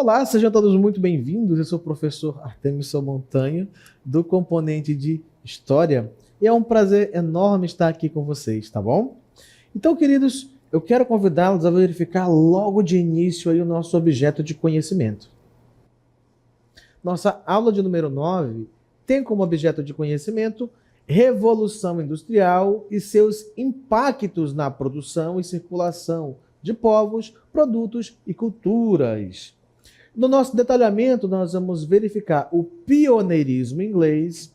Olá, sejam todos muito bem-vindos. Eu sou o professor Artemison Montanho, do componente de História, e é um prazer enorme estar aqui com vocês, tá bom? Então, queridos, eu quero convidá-los a verificar logo de início aí o nosso objeto de conhecimento. Nossa aula de número 9 tem como objeto de conhecimento Revolução Industrial e seus impactos na produção e circulação de povos, produtos e culturas. No nosso detalhamento, nós vamos verificar o pioneirismo inglês,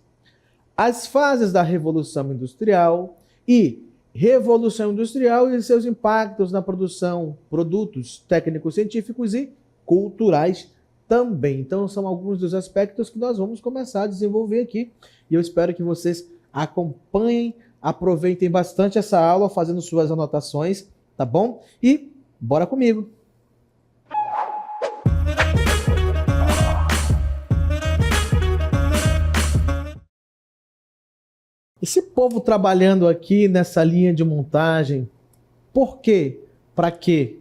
as fases da Revolução Industrial e Revolução Industrial e seus impactos na produção, produtos técnicos, científicos e culturais também. Então, são alguns dos aspectos que nós vamos começar a desenvolver aqui. E eu espero que vocês acompanhem, aproveitem bastante essa aula, fazendo suas anotações, tá bom? E bora comigo! Esse povo trabalhando aqui nessa linha de montagem, por quê? Para quê?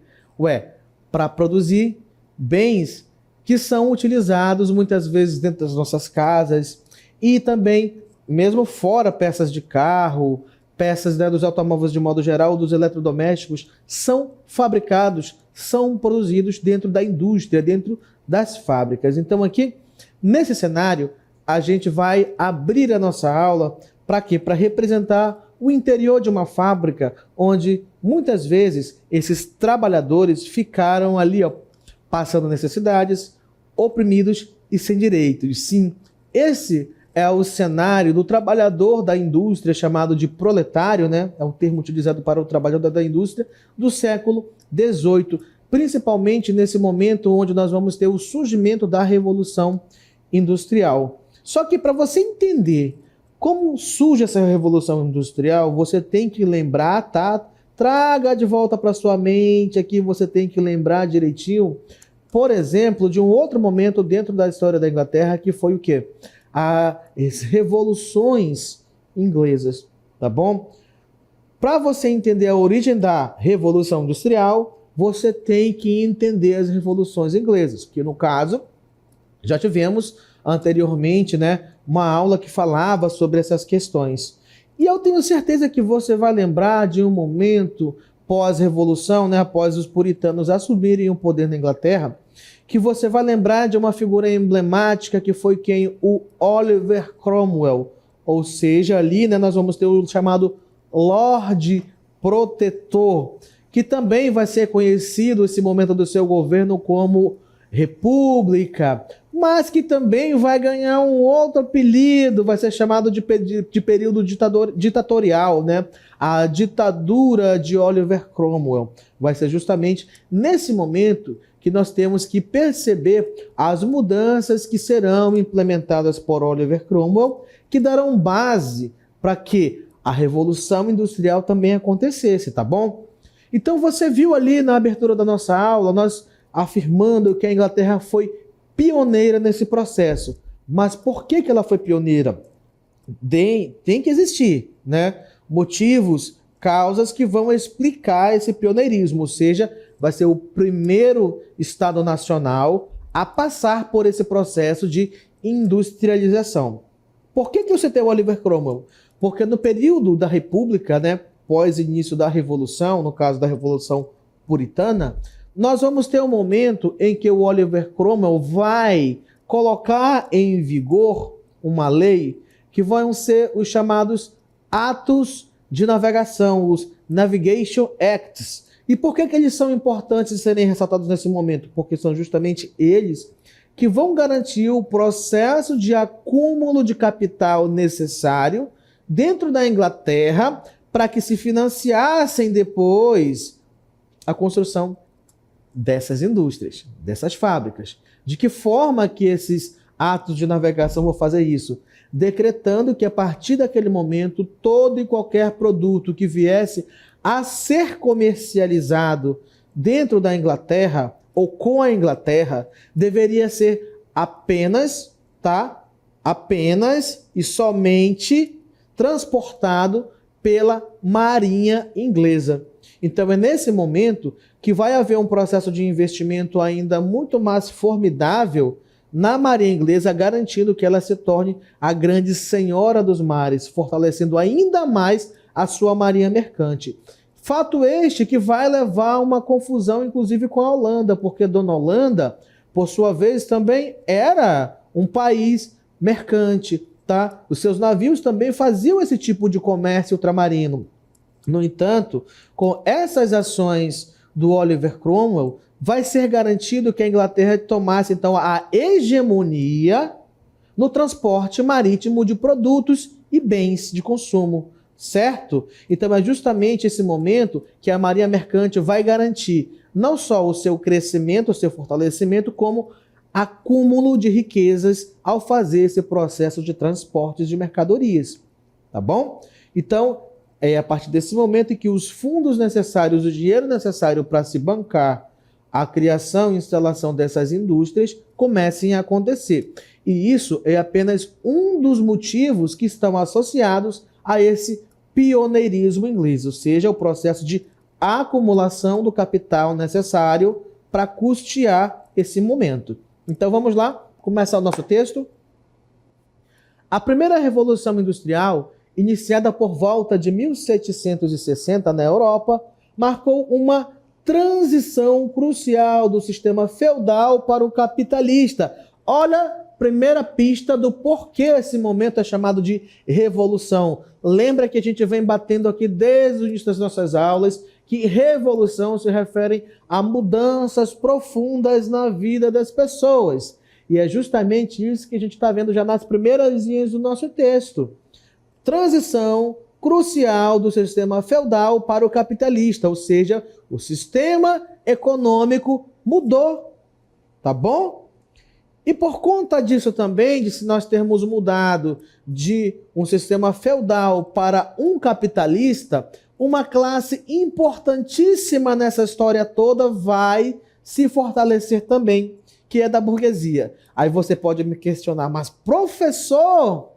Para produzir bens que são utilizados muitas vezes dentro das nossas casas e também, mesmo fora, peças de carro, peças, né, dos automóveis de modo geral, dos eletrodomésticos, são fabricados, são produzidos dentro da indústria, dentro das fábricas. Então aqui, nesse cenário, a gente vai abrir a nossa aula para quê? Para representar o interior de uma fábrica, onde muitas vezes esses trabalhadores ficaram ali, passando necessidades, oprimidos e sem direitos. Sim, esse é o cenário do trabalhador da indústria, chamado de proletário, né? É um termo utilizado para o trabalhador da indústria do século XVIII, principalmente nesse momento onde nós vamos ter o surgimento da Revolução Industrial. Só que para você entender como surge essa Revolução Industrial, você tem que lembrar, tá? Traga de volta para sua mente aqui, você tem que lembrar direitinho, por exemplo, de um outro momento dentro da história da Inglaterra, que foi o quê? As revoluções inglesas, tá bom? Para você entender a origem da Revolução Industrial, você tem que entender as revoluções inglesas, que no caso, já tivemos anteriormente, né, uma aula que falava sobre essas questões. E eu tenho certeza que você vai lembrar de um momento pós-revolução, né, após os puritanos assumirem o poder na Inglaterra, que você vai lembrar de uma figura emblemática que foi quem? O Oliver Cromwell. Ou seja, ali, né, nós vamos ter o chamado Lorde Protetor, que também vai ser conhecido esse momento do seu governo como República, mas que também vai ganhar um outro apelido, vai ser chamado de período ditatorial, né? A ditadura de Oliver Cromwell. Vai ser justamente nesse momento que nós temos que perceber as mudanças que serão implementadas por Oliver Cromwell, que darão base para que a Revolução Industrial também acontecesse, tá bom? Então você viu ali na abertura da nossa aula, nós afirmando que a Inglaterra foi pioneira nesse processo. Mas por que ela foi pioneira? Tem que existir, né, motivos, causas que vão explicar esse pioneirismo, ou seja, vai ser o primeiro Estado nacional a passar por esse processo de industrialização. Por que eu citei o Oliver Cromwell? Porque no período da República, né, pós início da Revolução, no caso da Revolução Puritana, nós vamos ter um momento em que o Oliver Cromwell vai colocar em vigor uma lei que vão ser os chamados Atos de Navegação, os Navigation Acts. E por que eles são importantes de serem ressaltados nesse momento? Porque são justamente eles que vão garantir o processo de acúmulo de capital necessário dentro da Inglaterra para que se financiassem depois a construção dessas indústrias, dessas fábricas. De que forma que esses atos de navegação vão fazer isso? Decretando que a partir daquele momento, todo e qualquer produto que viesse a ser comercializado dentro da Inglaterra ou com a Inglaterra, deveria ser apenas, tá? Apenas e somente transportado pela Marinha Inglesa. Então é nesse momento que vai haver um processo de investimento ainda muito mais formidável na marinha inglesa, garantindo que ela se torne a grande senhora dos mares, fortalecendo ainda mais a sua marinha mercante. Fato este que vai levar a uma confusão, inclusive, com a Holanda, porque Dona Holanda, por sua vez, também era um país mercante, tá? Os seus navios também faziam esse tipo de comércio ultramarino. No entanto, com essas ações do Oliver Cromwell, vai ser garantido que a Inglaterra tomasse, então, a hegemonia no transporte marítimo de produtos e bens de consumo, certo? Então, é justamente esse momento que a marinha mercante vai garantir não só o seu crescimento, o seu fortalecimento, como acúmulo de riquezas ao fazer esse processo de transportes de mercadorias, tá bom? Então, é a partir desse momento em que os fundos necessários, o dinheiro necessário para se bancar a criação e instalação dessas indústrias comecem a acontecer. E isso é apenas um dos motivos que estão associados a esse pioneirismo inglês, ou seja, o processo de acumulação do capital necessário para custear esse momento. Então vamos lá, começar o nosso texto. A primeira revolução industrial, iniciada por volta de 1760 na Europa, marcou uma transição crucial do sistema feudal para o capitalista. Olha, primeira pista do porquê esse momento é chamado de revolução. Lembra que a gente vem batendo aqui desde o início das nossas aulas que revolução se refere a mudanças profundas na vida das pessoas. E é justamente isso que a gente está vendo já nas primeiras linhas do nosso texto. Transição crucial do sistema feudal para o capitalista, ou seja, o sistema econômico mudou, tá bom? E por conta disso também, de se nós termos mudado de um sistema feudal para um capitalista, uma classe importantíssima nessa história toda vai se fortalecer também, que é da burguesia. Aí você pode me questionar, mas professor,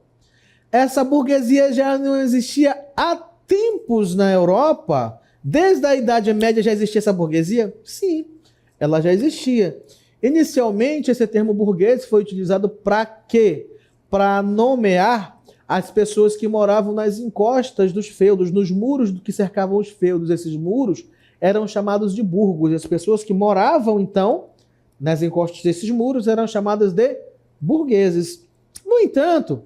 essa burguesia já não existia há tempos na Europa? Desde a Idade Média já existia essa burguesia? Sim, ela já existia. Inicialmente, esse termo burguês foi utilizado para quê? Para nomear as pessoas que moravam nas encostas dos feudos, nos muros que cercavam os feudos. Esses muros eram chamados de burgos. As pessoas que moravam, então, nas encostas desses muros eram chamadas de burgueses. No entanto,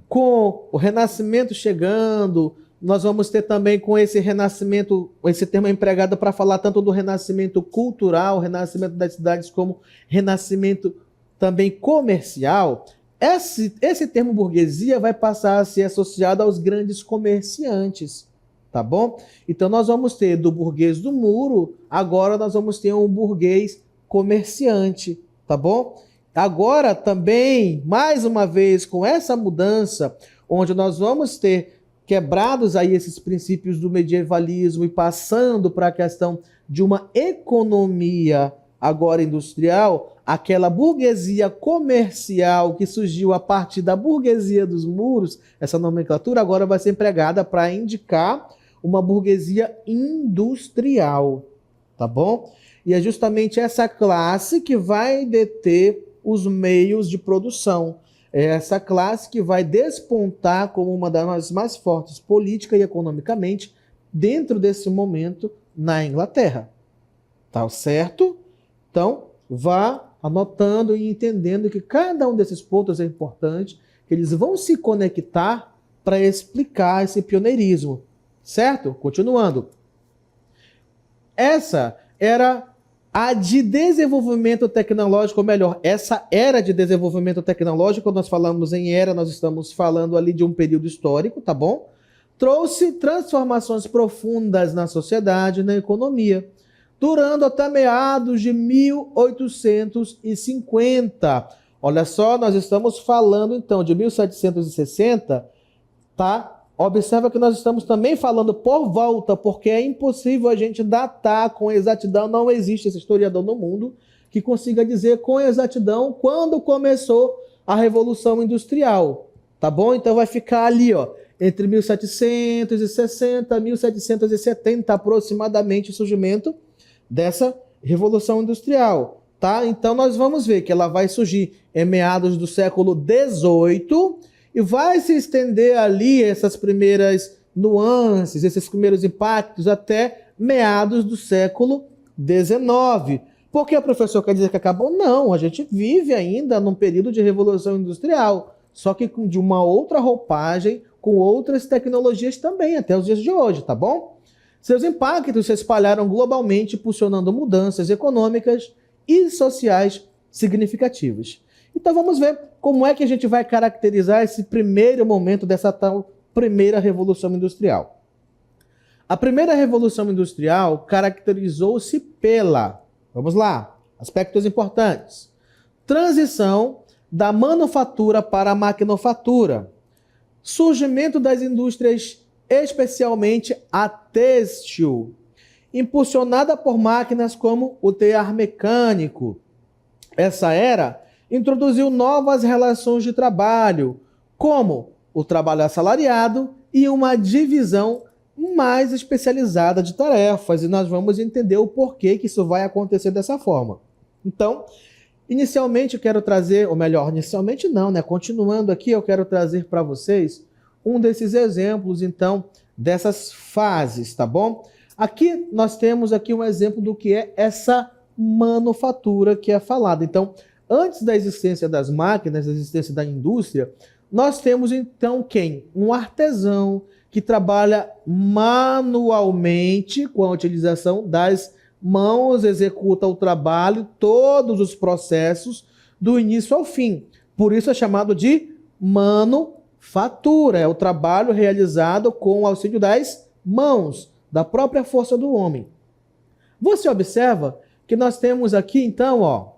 com o Renascimento chegando, nós vamos ter também com esse Renascimento, esse termo é empregado para falar tanto do Renascimento cultural, Renascimento das cidades, como Renascimento também comercial. Esse termo burguesia vai passar a ser associado aos grandes comerciantes, tá bom? Então nós vamos ter do burguês do muro, agora nós vamos ter um burguês comerciante, tá bom? Agora também, mais uma vez, com essa mudança, onde nós vamos ter quebrados aí esses princípios do medievalismo e passando para a questão de uma economia agora industrial, aquela burguesia comercial que surgiu a partir da burguesia dos muros, essa nomenclatura agora vai ser empregada para indicar uma burguesia industrial, tá bom? E é justamente essa classe que vai deter os meios de produção. É essa classe que vai despontar como uma das mais fortes política e economicamente dentro desse momento na Inglaterra. Tá certo? Então, vá anotando e entendendo que cada um desses pontos é importante, que eles vão se conectar para explicar esse pioneirismo. Certo? Continuando. Essa era a de desenvolvimento tecnológico, ou melhor, essa era de desenvolvimento tecnológico, quando nós falamos em era, nós estamos falando ali de um período histórico, tá bom? Trouxe transformações profundas na sociedade e na economia, durando até meados de 1850. Olha só, nós estamos falando então de 1760, tá? Observa que nós estamos também falando por volta, porque é impossível a gente datar com exatidão, não existe esse historiador no mundo que consiga dizer com exatidão quando começou a Revolução Industrial, tá bom? Então vai ficar ali, ó, entre 1760 e 1770 aproximadamente, o surgimento dessa Revolução Industrial. Tá? Então nós vamos ver que ela vai surgir em meados do século XVIII e vai se estender ali essas primeiras nuances, esses primeiros impactos até meados do século XIX. Por que, professor, quer dizer que acabou? Não, a gente vive ainda num período de Revolução Industrial, só que de uma outra roupagem, com outras tecnologias também, até os dias de hoje, tá bom? Seus impactos se espalharam globalmente, impulsionando mudanças econômicas e sociais significativas. Então vamos ver como é que a gente vai caracterizar esse primeiro momento dessa tal primeira Revolução Industrial. A primeira Revolução Industrial caracterizou-se pela, vamos lá, aspectos importantes: transição da manufatura para a maquinofatura, surgimento das indústrias, especialmente a têxtil, impulsionada por máquinas como o tear mecânico. Essa era introduziu novas relações de trabalho, como o trabalho assalariado e uma divisão mais especializada de tarefas, e nós vamos entender o porquê que isso vai acontecer dessa forma. Então, inicialmente eu quero trazer, ou melhor, inicialmente não, né? Continuando aqui, eu quero trazer para vocês um desses exemplos, então, dessas fases, tá bom? Aqui nós temos aqui um exemplo do que é essa manufatura que é falada. Então, antes da existência das máquinas, da existência da indústria, nós temos então quem? Um artesão que trabalha manualmente com a utilização das mãos, executa o trabalho, todos os processos do início ao fim. Por isso é chamado de manufatura. É o trabalho realizado com o auxílio das mãos, da própria força do homem. Você observa que nós temos aqui, então,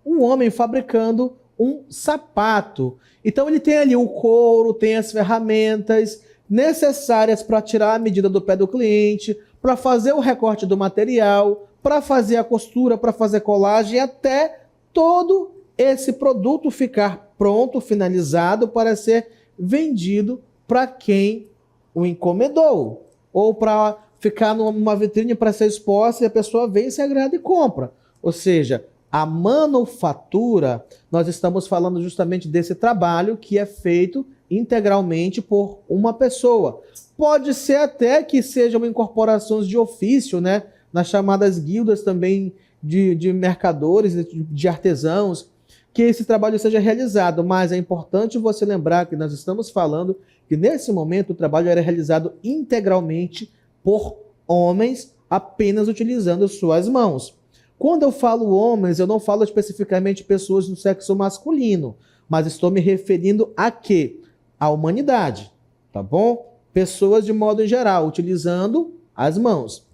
um homem fabricando um sapato. Então ele tem ali o couro, tem as ferramentas necessárias para tirar a medida do pé do cliente, para fazer o recorte do material, para fazer a costura, para fazer colagem, até todo esse produto ficar pronto, finalizado, para ser vendido para quem o encomendou, ou para ficar numa vitrine para ser exposta e a pessoa vem, se agrada e compra. Ou seja, a manufatura, nós estamos falando justamente desse trabalho que é feito integralmente por uma pessoa. Pode ser até que sejam incorporações de ofício, né? Nas chamadas guildas também de mercadores, de artesãos, que esse trabalho seja realizado. Mas é importante você lembrar que nós estamos falando que nesse momento o trabalho era realizado integralmente por homens, apenas utilizando suas mãos. Quando eu falo homens, eu não falo especificamente pessoas do sexo masculino, mas estou me referindo a quê? A humanidade, tá bom? Pessoas de modo geral, utilizando as mãos.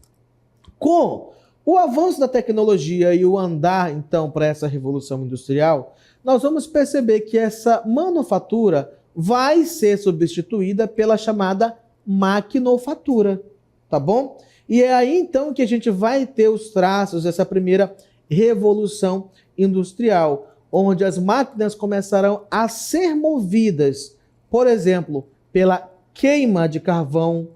Com o avanço da tecnologia e o andar, então, para essa revolução industrial, nós vamos perceber que essa manufatura vai ser substituída pela chamada maquinofatura, tá bom? E é aí, então, que a gente vai ter os traços dessa primeira revolução industrial, onde as máquinas começarão a ser movidas, por exemplo, pela queima de carvão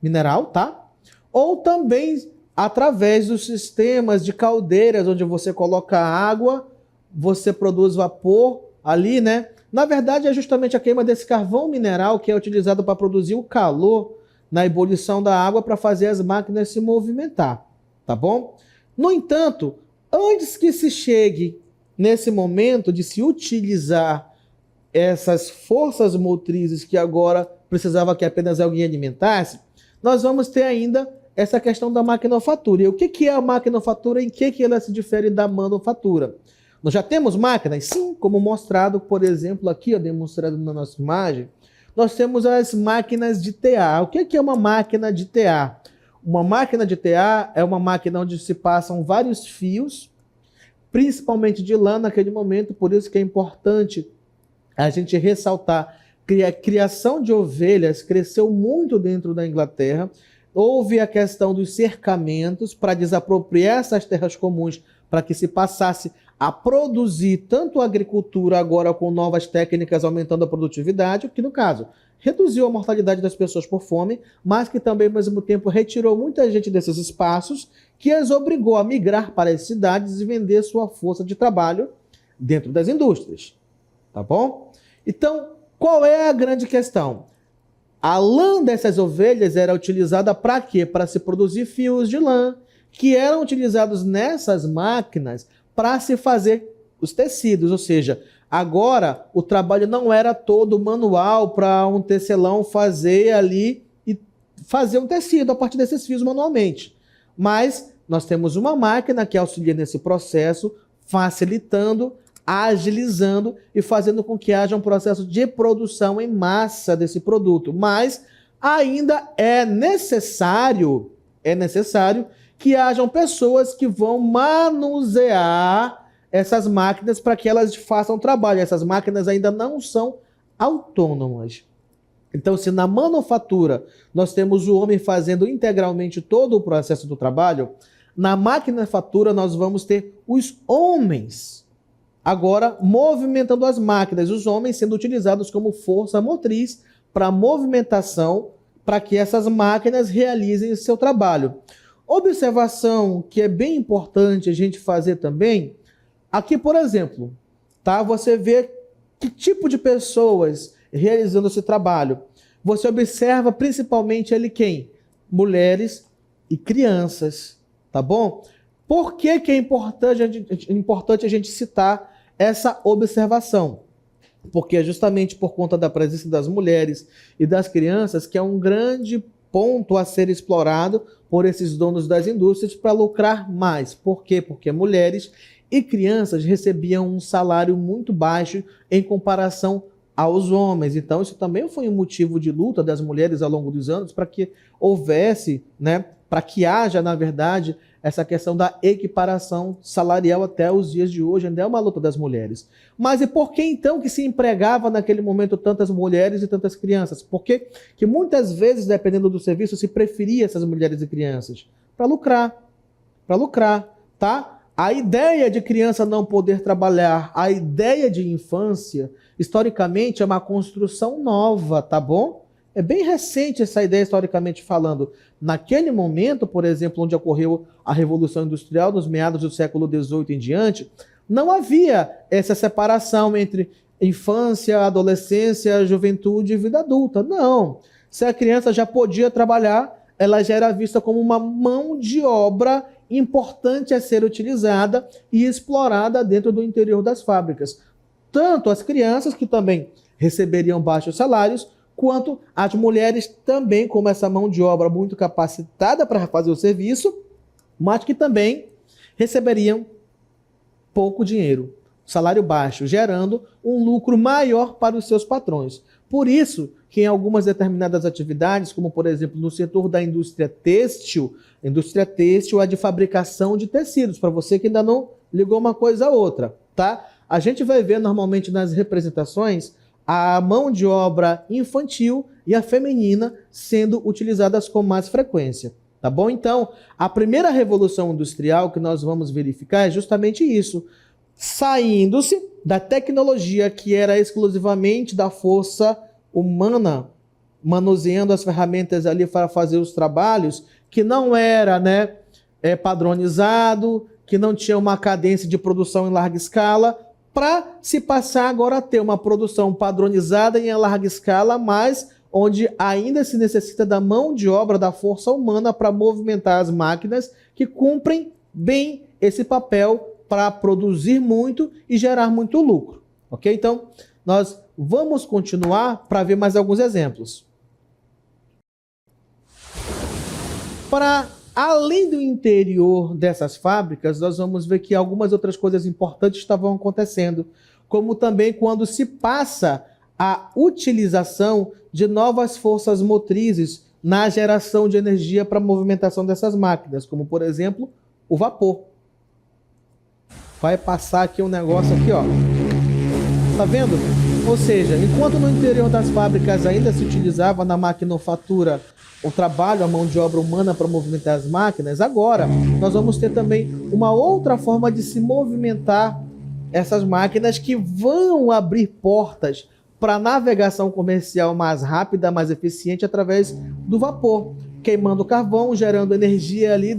mineral, tá? Ou também através dos sistemas de caldeiras, onde você coloca água, você produz vapor ali, né? Na verdade, é justamente a queima desse carvão mineral que é utilizado para produzir o calor na ebulição da água para fazer as máquinas se movimentar, tá bom? No entanto, antes que se chegue nesse momento de se utilizar essas forças motrizes que agora precisava que apenas alguém alimentasse, nós vamos ter ainda essa questão da maquinofatura. E o que é a maquinofatura e em que ela se difere da manufatura? Nós já temos máquinas? Sim, como mostrado, por exemplo, aqui, demonstrado na nossa imagem, nós temos as máquinas de tear. O que é uma máquina de tear? Uma máquina de tear é uma máquina onde se passam vários fios, principalmente de lã naquele momento, por isso que é importante a gente ressaltar que a criação de ovelhas cresceu muito dentro da Inglaterra. Houve a questão dos cercamentos para desapropriar essas terras comuns, para que se passasse a produzir tanto a agricultura agora com novas técnicas, aumentando a produtividade, que no caso reduziu a mortalidade das pessoas por fome, mas que também, ao mesmo tempo, retirou muita gente desses espaços, que as obrigou a migrar para as cidades e vender sua força de trabalho dentro das indústrias. Tá bom? Então, qual é a grande questão? A lã dessas ovelhas era utilizada para quê? Para se produzir fios de lã, que eram utilizados nessas máquinas para se fazer os tecidos, ou seja, agora o trabalho não era todo manual para um tecelão fazer ali e fazer um tecido a partir desses fios manualmente. Mas nós temos uma máquina que auxilia nesse processo, facilitando, agilizando e fazendo com que haja um processo de produção em massa desse produto. Mas ainda é necessário que hajam pessoas que vão manusear essas máquinas para que elas façam o trabalho. Essas máquinas ainda não são autônomas. Então, se na manufatura nós temos o homem fazendo integralmente todo o processo do trabalho, na maquinafatura nós vamos ter os homens agora movimentando as máquinas, os homens sendo utilizados como força motriz para movimentação, para que essas máquinas realizem o seu trabalho. Observação que é bem importante a gente fazer também, aqui, por exemplo, tá? Você vê que tipo de pessoas realizando esse trabalho. Você observa principalmente ali quem? Mulheres e crianças, tá bom? Por que que é importante a gente citar essa observação? Porque é justamente por conta da presença das mulheres e das crianças que é um grande ponto a ser explorado por esses donos das indústrias para lucrar mais. Por quê? Porque mulheres e crianças recebiam um salário muito baixo em comparação aos homens. Então, isso também foi um motivo de luta das mulheres ao longo dos anos para que houvesse, né, para que haja, na verdade, essa questão da equiparação salarial até os dias de hoje. Ainda é uma luta das mulheres. Mas e por que então que se empregava naquele momento tantas mulheres e tantas crianças? Porque que muitas vezes, dependendo do serviço, se preferia essas mulheres e crianças para lucrar, tá? A ideia de criança não poder trabalhar, a ideia de infância, historicamente é uma construção nova, tá bom? É bem recente essa ideia, historicamente falando. Naquele momento, por exemplo, onde ocorreu a Revolução Industrial, nos meados do século XVIII em diante, não havia essa separação entre infância, adolescência, juventude e vida adulta. Não. Se a criança já podia trabalhar, ela já era vista como uma mão de obra importante a ser utilizada e explorada dentro do interior das fábricas. Tanto as crianças, que também receberiam baixos salários, quanto as mulheres também, como essa mão de obra muito capacitada para fazer o serviço, mas que também receberiam pouco dinheiro, salário baixo, gerando um lucro maior para os seus patrões. Por isso que em algumas determinadas atividades, como por exemplo no setor da indústria têxtil é de fabricação de tecidos, para você que ainda não ligou uma coisa a outra, tá? A gente vai ver normalmente nas representações a mão de obra infantil e a feminina sendo utilizadas com mais frequência, tá bom? Então, a primeira revolução industrial que nós vamos verificar é justamente isso, saindo-se da tecnologia que era exclusivamente da força humana, manuseando as ferramentas ali para fazer os trabalhos, que não era, né, padronizado, que não tinha uma cadência de produção em larga escala, para se passar agora a ter uma produção padronizada em larga escala, mas onde ainda se necessita da mão de obra, da força humana para movimentar as máquinas que cumprem bem esse papel para produzir muito e gerar muito lucro. Ok? Então, nós vamos continuar para ver mais alguns exemplos. Para além do interior dessas fábricas, nós vamos ver que algumas outras coisas importantes estavam acontecendo, como também quando se passa a utilização de novas forças motrizes na geração de energia para a movimentação dessas máquinas, como por exemplo, o vapor. Vai passar aqui um negócio aqui, ó. Tá vendo? Ou seja, enquanto no interior das fábricas ainda se utilizava na maquinofatura o trabalho, a mão de obra humana para movimentar as máquinas, agora nós vamos ter também uma outra forma de se movimentar essas máquinas que vão abrir portas para navegação comercial mais rápida, mais eficiente através do vapor, queimando carvão, gerando energia ali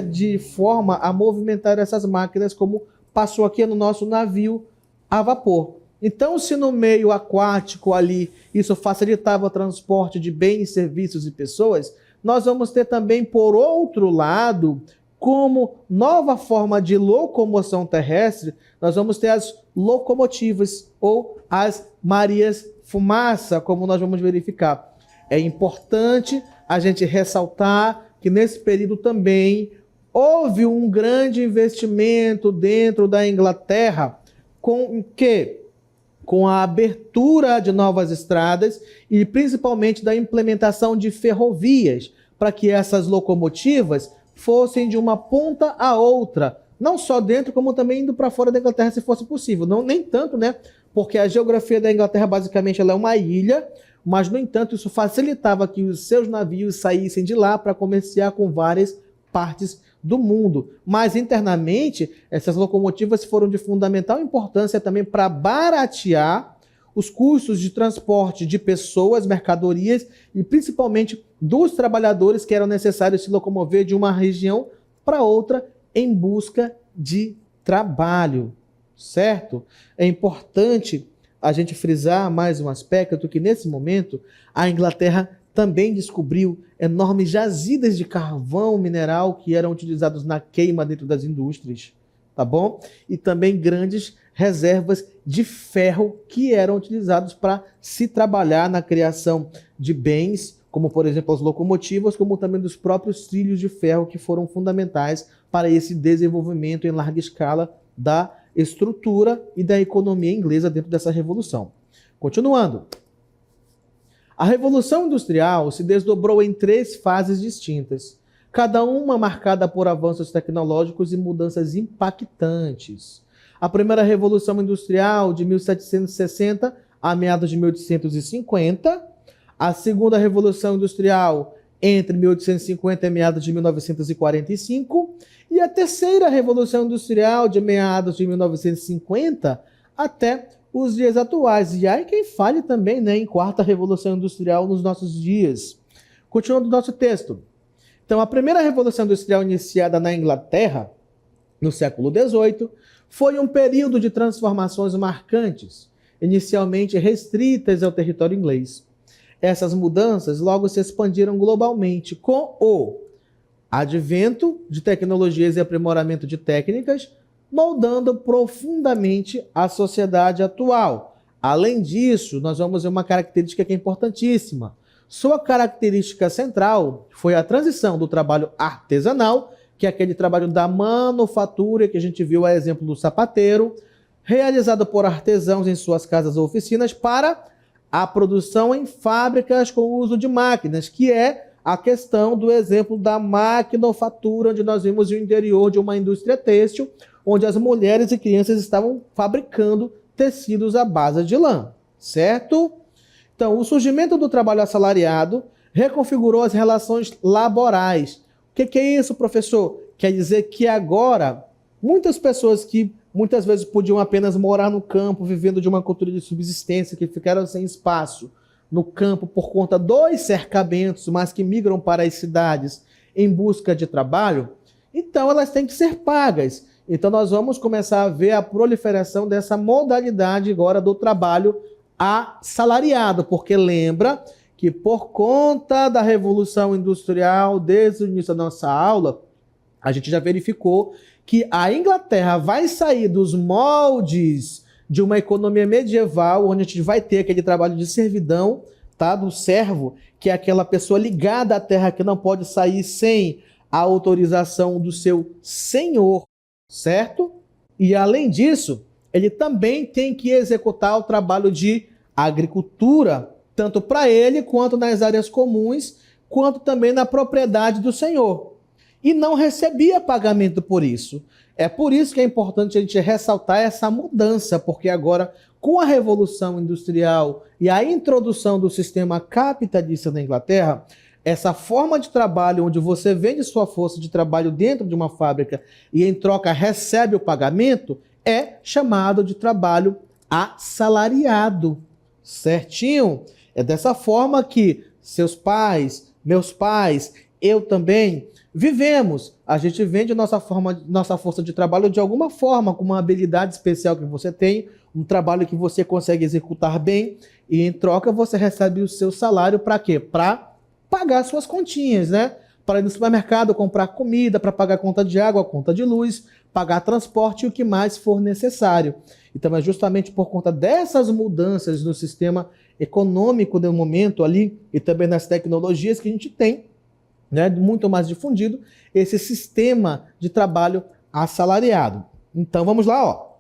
de forma a movimentar essas máquinas, como passou aqui no nosso navio a vapor. Então, se no meio aquático ali isso facilitava o transporte de bens, serviços e pessoas, nós vamos ter também, por outro lado, como nova forma de locomoção terrestre, nós vamos ter as locomotivas ou as Marias-Fumaça, como nós vamos verificar. É importante a gente ressaltar que nesse período também houve um grande investimento dentro da Inglaterra com a abertura de novas estradas e principalmente da implementação de ferrovias, para que essas locomotivas fossem de uma ponta a outra, não só dentro, como também indo para fora da Inglaterra, se fosse possível. Não, nem tanto, né? Porque a geografia da Inglaterra, basicamente, ela é uma ilha, mas, no entanto, isso facilitava que os seus navios saíssem de lá para comerciar com várias partes do mundo. Mas, internamente, essas locomotivas foram de fundamental importância também para baratear os custos de transporte de pessoas, mercadorias e, principalmente, dos trabalhadores que eram necessários se locomover de uma região para outra em busca de trabalho, certo? É importante a gente frisar mais um aspecto que, nesse momento, a Inglaterra também descobriu enormes jazidas de carvão mineral que eram utilizados na queima dentro das indústrias, tá bom? E também grandes reservas de ferro que eram utilizados para se trabalhar na criação de bens, como, por exemplo, as locomotivas, como também dos próprios trilhos de ferro que foram fundamentais para esse desenvolvimento em larga escala da estrutura e da economia inglesa dentro dessa revolução. Continuando. A Revolução Industrial se desdobrou em 3 fases distintas, cada uma marcada por avanços tecnológicos e mudanças impactantes. A primeira Revolução Industrial, de 1760 a meados de 1850, a segunda Revolução Industrial, entre 1850 e meados de 1945, e a terceira Revolução Industrial, de meados de 1950 até os dias atuais. E aí quem fale também, né, em quarta Revolução Industrial nos nossos dias. Continuando o nosso texto. Então, a primeira Revolução Industrial iniciada na Inglaterra, no século XVIII, foi um período de transformações marcantes, inicialmente restritas ao território inglês. Essas mudanças logo se expandiram globalmente com o advento de tecnologias e aprimoramento de técnicas, moldando profundamente a sociedade atual. Além disso, nós vamos ver uma característica que é importantíssima. Sua característica central foi a transição do trabalho artesanal, que é aquele trabalho da manufatura que a gente viu a exemplo do sapateiro, realizado por artesãos em suas casas ou oficinas, para a produção em fábricas com o uso de máquinas, que é a questão do exemplo da maquinofatura, onde nós vimos o interior de uma indústria têxtil, onde as mulheres e crianças estavam fabricando tecidos à base de lã, certo? Então, o surgimento do trabalho assalariado reconfigurou as relações laborais. O que é isso, professor? Quer dizer que agora, muitas pessoas que muitas vezes podiam apenas morar no campo, vivendo de uma cultura de subsistência, que ficaram sem espaço no campo por conta dos cercamentos, mas que migram para as cidades em busca de trabalho, então elas têm que ser pagas. Então nós vamos começar a ver a proliferação dessa modalidade agora do trabalho assalariado, porque lembra que por conta da Revolução Industrial, desde o início da nossa aula, a gente já verificou que a Inglaterra vai sair dos moldes de uma economia medieval, onde a gente vai ter aquele trabalho de servidão, tá? Do servo, que é aquela pessoa ligada à terra que não pode sair sem a autorização do seu senhor, certo? E além disso, ele também tem que executar o trabalho de agricultura, tanto para ele quanto nas áreas comuns, quanto também na propriedade do senhor. E não recebia pagamento por isso. É por isso que é importante a gente ressaltar essa mudança, porque agora, com a Revolução Industrial e a introdução do sistema capitalista na Inglaterra, essa forma de trabalho onde você vende sua força de trabalho dentro de uma fábrica e em troca recebe o pagamento, é chamado de trabalho assalariado, Certinho? É dessa forma que seus pais, meus pais, eu também vivemos. A gente vende nossa força de trabalho de alguma forma, com uma habilidade especial que você tem, um trabalho que você consegue executar bem, e em troca você recebe o seu salário para quê? Para pagar suas continhas, né? Para ir no supermercado, comprar comida, para pagar a conta de água, a conta de luz, pagar transporte e o que mais for necessário. Então é justamente por conta dessas mudanças no sistema econômico do momento ali e também nas tecnologias que a gente tem, né, muito mais difundido, esse sistema de trabalho assalariado. Então vamos lá, ó.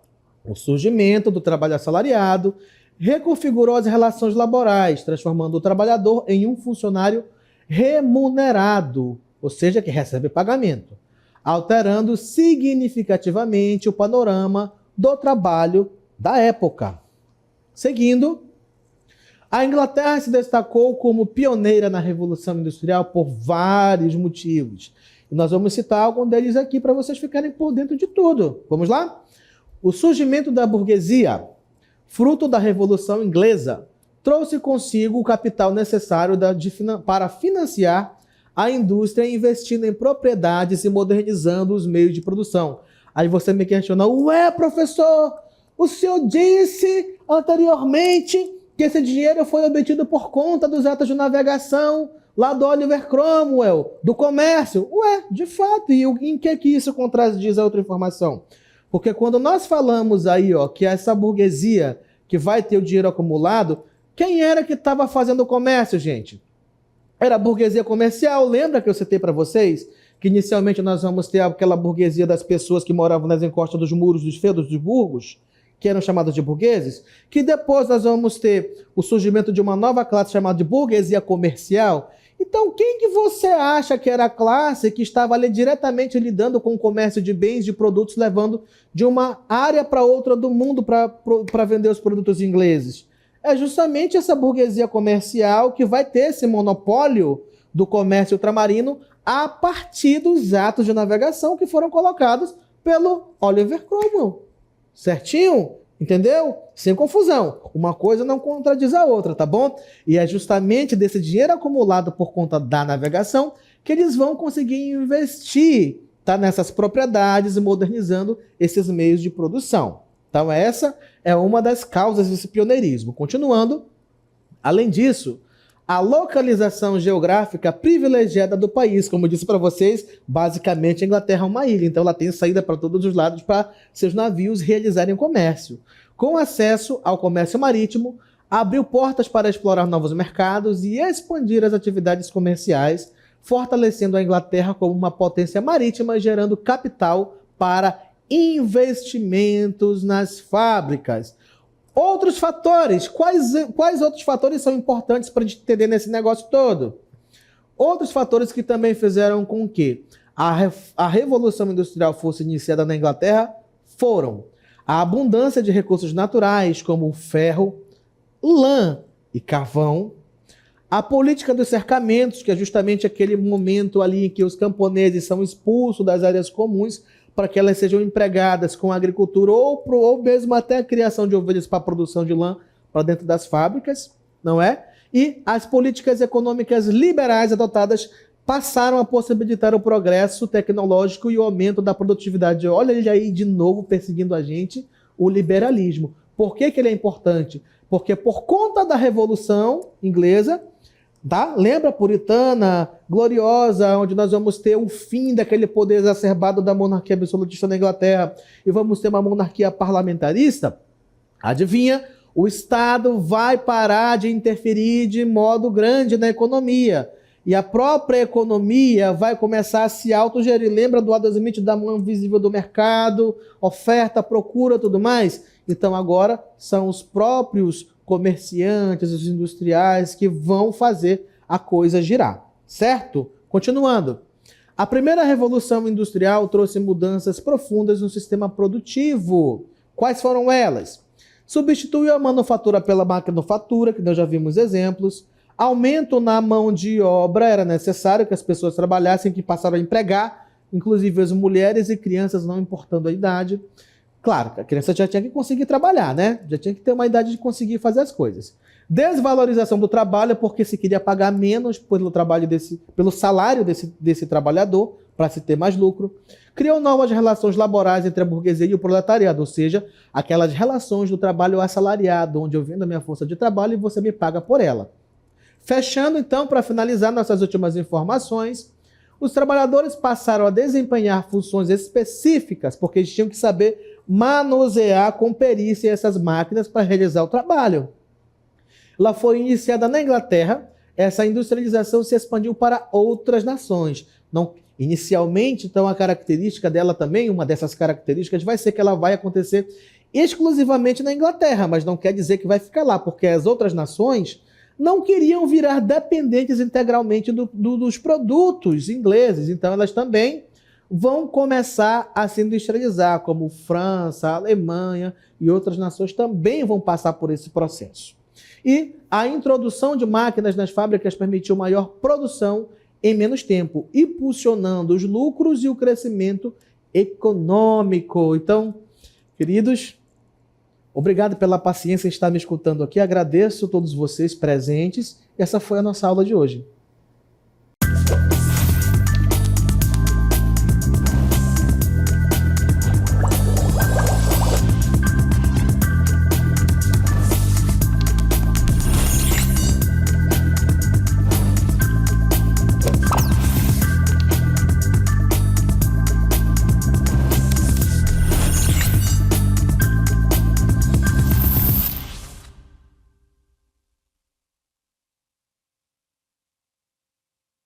O surgimento do trabalho assalariado reconfigurou as relações laborais, transformando o trabalhador em um funcionário remunerado, ou seja, que recebe pagamento, alterando significativamente o panorama do trabalho da época. Seguindo, a Inglaterra se destacou como pioneira na Revolução Industrial por vários motivos. E nós vamos citar algum deles aqui para vocês ficarem por dentro de tudo. Vamos lá? O surgimento da burguesia, fruto da Revolução Inglesa, trouxe consigo o capital necessário para financiar a indústria investindo em propriedades e modernizando os meios de produção. Aí você me questiona, ué, professor, o senhor disse anteriormente que esse dinheiro foi obtido por conta dos atos de navegação lá do Oliver Cromwell, do comércio. Ué, de fato, e em que isso contradiz a outra informação? Porque quando nós falamos aí, ó, que essa burguesia que vai ter o dinheiro acumulado, quem era que estava fazendo o comércio, gente? Era a burguesia comercial. Lembra que eu citei para vocês que inicialmente nós vamos ter aquela burguesia das pessoas que moravam nas encostas dos muros dos feudos dos burgos, que eram chamados de burgueses, que depois nós vamos ter o surgimento de uma nova classe chamada de burguesia comercial. Então, quem que você acha que era a classe que estava ali diretamente lidando com o comércio de bens, de produtos, levando de uma área para outra do mundo para vender os produtos ingleses? É justamente essa burguesia comercial que vai ter esse monopólio do comércio ultramarino a partir dos atos de navegação que foram colocados pelo Oliver Cromwell. Certinho? Entendeu? Sem confusão. Uma coisa não contradiz a outra, tá bom? E é justamente desse dinheiro acumulado por conta da navegação que eles vão conseguir investir, tá, nessas propriedades e modernizando esses meios de produção. Então essa é uma das causas desse pioneirismo. Continuando, além disso, a localização geográfica privilegiada do país, como eu disse para vocês, basicamente a Inglaterra é uma ilha, então ela tem saída para todos os lados para seus navios realizarem comércio. Com acesso ao comércio marítimo, abriu portas para explorar novos mercados e expandir as atividades comerciais, fortalecendo a Inglaterra como uma potência marítima, gerando capital para investimentos nas fábricas. Outros fatores, quais outros fatores são importantes para a gente entender nesse negócio todo? Outros fatores que também fizeram com que a Revolução Industrial fosse iniciada na Inglaterra foram a abundância de recursos naturais, como o ferro, lã e carvão, a política dos cercamentos, que é justamente aquele momento ali em que os camponeses são expulsos das áreas comuns para que elas sejam empregadas com a agricultura ou mesmo até a criação de ovelhas para a produção de lã para dentro das fábricas, não é? E as políticas econômicas liberais adotadas passaram a possibilitar o progresso tecnológico e o aumento da produtividade. Olha ele aí de novo perseguindo a gente, o liberalismo. Por que ele é importante? Porque por conta da Revolução Inglesa, tá? Lembra a puritana, gloriosa, onde nós vamos ter o fim daquele poder exacerbado da monarquia absolutista na Inglaterra e vamos ter uma monarquia parlamentarista? Adivinha? O Estado vai parar de interferir de modo grande na economia. E a própria economia vai começar a se autogerir. Lembra do Adam Smith da mão invisível do mercado, oferta, procura, tudo mais? Então agora são os próprios comerciantes, os industriais que vão fazer a coisa girar, certo? Continuando. A primeira revolução industrial trouxe mudanças profundas no sistema produtivo. Quais foram elas? Substituiu a manufatura pela maquinofatura, que nós já vimos exemplos. Aumento na mão de obra, era necessário que as pessoas trabalhassem, que passaram a empregar, inclusive as mulheres e crianças, não importando a idade. Claro, a criança já tinha que conseguir trabalhar, né? Já tinha que ter uma idade de conseguir fazer as coisas. Desvalorização do trabalho, porque se queria pagar menos pelo salário desse trabalhador, para se ter mais lucro. Criou novas relações laborais entre a burguesia e o proletariado, ou seja, aquelas relações do trabalho assalariado, onde eu vendo a minha força de trabalho e você me paga por ela. Fechando, então, para finalizar nossas últimas informações, os trabalhadores passaram a desempenhar funções específicas, porque eles tinham que saber manusear com perícia essas máquinas para realizar o trabalho. Ela foi iniciada na Inglaterra, essa industrialização se expandiu para outras nações. Inicialmente, então, a característica dela também, uma dessas características, vai ser que ela vai acontecer exclusivamente na Inglaterra, mas não quer dizer que vai ficar lá, porque as outras nações não queriam virar dependentes integralmente dos produtos ingleses, então elas também vão começar a se industrializar, como França, Alemanha e outras nações também vão passar por esse processo. E a introdução de máquinas nas fábricas permitiu maior produção em menos tempo, impulsionando os lucros e o crescimento econômico. Então, queridos, obrigado pela paciência em estar me escutando aqui. Agradeço a todos vocês presentes. Essa foi a nossa aula de hoje.